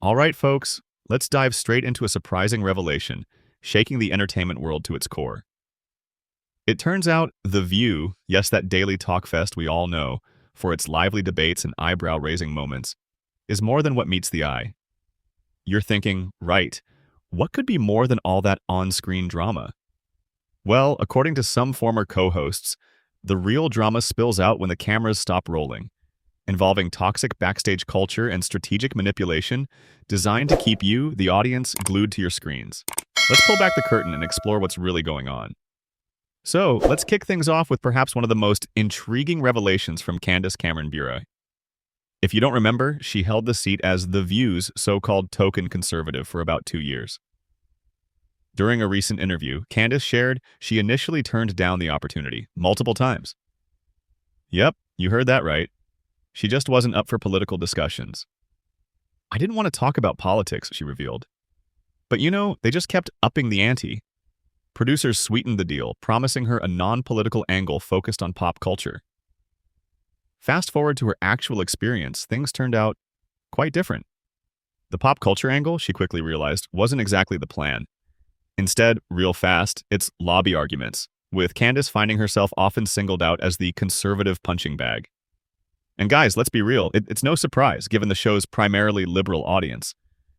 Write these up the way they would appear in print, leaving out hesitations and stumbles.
All right, folks, let's dive straight into a surprising revelation, shaking the entertainment world to its core. It turns out The View, yes, that daily talk fest we all know, for its lively debates and eyebrow-raising moments, is more than what meets the eye. You're thinking, right, what could be more than all that on-screen drama? Well, according to some former co-hosts, the real drama spills out when the cameras stop rolling, involving toxic backstage culture and strategic manipulation designed to keep you, the audience, glued to your screens. Let's pull back the curtain and explore what's really going on. So, let's kick things off with perhaps one of the most intriguing revelations from Candace Cameron Bure. If you don't remember, she held the seat as The View's so-called token conservative for about 2 years. During a recent interview, Candace shared she initially turned down the opportunity multiple times. Yep, you heard that right. She just wasn't up for political discussions. I didn't want to talk about politics, she revealed. But they just kept upping the ante. Producers sweetened the deal, promising her a non-political angle focused on pop culture. Fast forward to her actual experience, things turned out quite different. The pop culture angle, she quickly realized, wasn't exactly the plan. Instead, real fast, it's lobby arguments, with Candace finding herself often singled out as the conservative punching bag. And guys, let's be real, it's no surprise given the show's primarily liberal audience.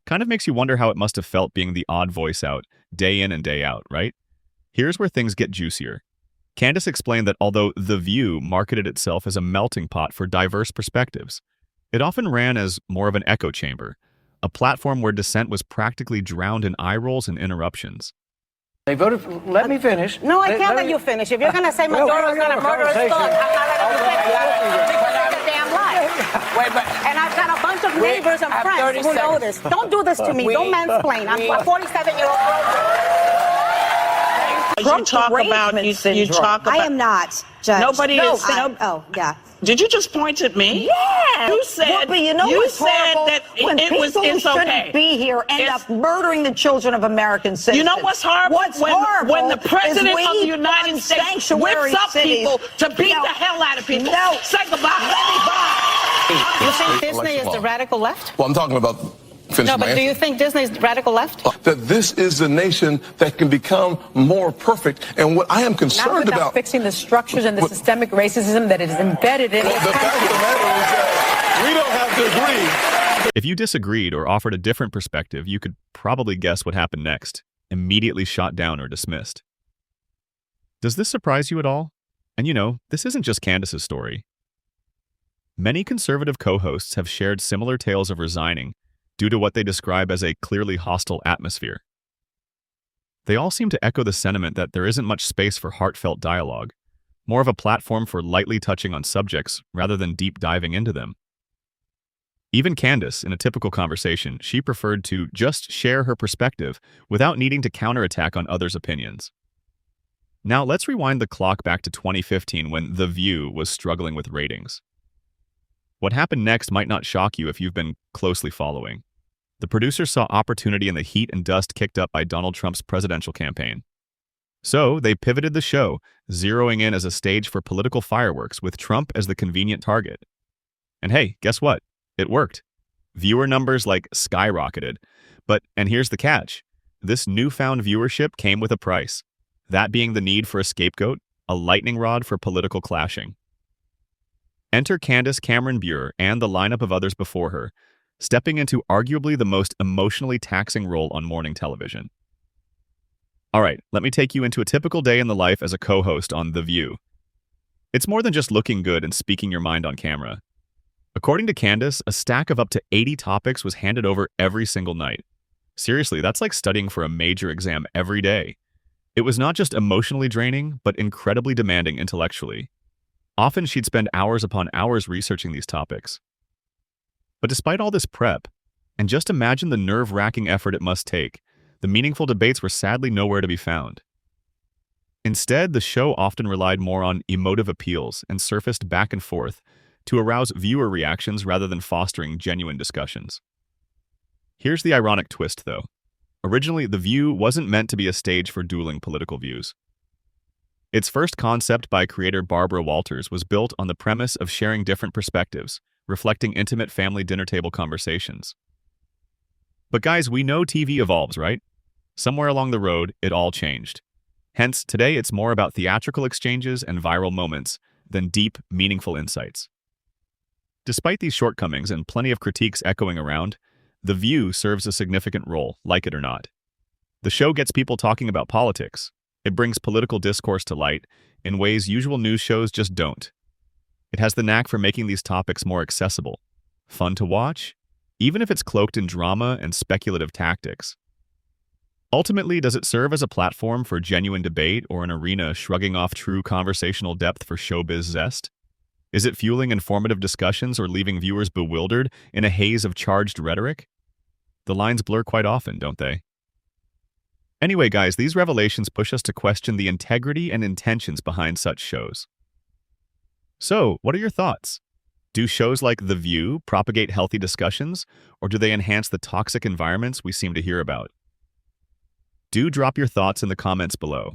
Kind of makes you wonder how it must have felt being the odd voice out, day in and day out, right? Here's where things get juicier. Candace explained that although The View marketed itself as a melting pot for diverse perspectives, it often ran as more of an echo chamber, a platform where dissent was practically drowned in eye rolls and interruptions. They voted for, let me finish. No, I can't let you finish. If you're going to say Maduro's going to murder his thug, I'm not letting you finish. Because that's a damn lie. And I've got a bunch of neighbors and friends who know this. Don't do this to me. Don't mansplain. I'm a 47-year-old girl. You talk about. I am not, Judge. Nobody is. Oh, yeah. Did you just point at me? Yeah. You said. Well, but you said that when it was. People It's who okay. shouldn't be here end up murdering the children of American citizens. You know what's horrible? What's horrible when the president is of the United States whips up people to beat the hell out of people. No. Say goodbye. You think Disney is the radical left? Well, I'm talking about. No, but do you think Disney's radical left? That this is the nation that can become more perfect. And what I am concerned about fixing the structures and the systemic racism that is embedded in the fact of the matter is that we don't have to agree. If you disagreed or offered a different perspective, you could probably guess what happened next, immediately shot down or dismissed. Does this surprise you at all? And this isn't just Candace's story. Many conservative co-hosts have shared similar tales of resigning due to what they describe as a clearly hostile atmosphere. They all seem to echo the sentiment that there isn't much space for heartfelt dialogue, more of a platform for lightly touching on subjects rather than deep diving into them. Even Candace, in a typical conversation, she preferred to just share her perspective without needing to counterattack on others' opinions. Now let's rewind the clock back to 2015 when The View was struggling with ratings. What happened next might not shock you if you've been closely following. The producers saw opportunity in the heat and dust kicked up by Donald Trump's presidential campaign. So they pivoted the show, zeroing in as a stage for political fireworks with Trump as the convenient target. And hey, guess what? It worked. Viewer numbers skyrocketed. And here's the catch. This newfound viewership came with a price. That being the need for a scapegoat, a lightning rod for political clashing. Enter Candace Cameron Bure and the lineup of others before her, stepping into arguably the most emotionally taxing role on morning television. All right, let me take you into a typical day in the life as a co-host on The View. It's more than just looking good and speaking your mind on camera. According to Candace, a stack of up to 80 topics was handed over every single night. Seriously, that's like studying for a major exam every day. It was not just emotionally draining, but incredibly demanding intellectually. Often she'd spend hours upon hours researching these topics. But despite all this prep, and just imagine the nerve-wracking effort it must take, the meaningful debates were sadly nowhere to be found. Instead, the show often relied more on emotive appeals and surfaced back and forth to arouse viewer reactions rather than fostering genuine discussions. Here's the ironic twist, though. Originally, The View wasn't meant to be a stage for dueling political views. Its first concept by creator Barbara Walters was built on the premise of sharing different perspectives, reflecting intimate family dinner table conversations. But guys, we know TV evolves, right? Somewhere along the road, it all changed. Hence, today it's more about theatrical exchanges and viral moments than deep, meaningful insights. Despite these shortcomings and plenty of critiques echoing around, The View serves a significant role, like it or not. The show gets people talking about politics. It brings political discourse to light in ways usual news shows just don't. It has the knack for making these topics more accessible, fun to watch, even if it's cloaked in drama and speculative tactics. Ultimately, does it serve as a platform for genuine debate or an arena shrugging off true conversational depth for showbiz zest? Is it fueling informative discussions or leaving viewers bewildered in a haze of charged rhetoric? The lines blur quite often, don't they? Anyway, guys, these revelations push us to question the integrity and intentions behind such shows. So, what are your thoughts? Do shows like The View propagate healthy discussions, or do they enhance the toxic environments we seem to hear about? Do drop your thoughts in the comments below.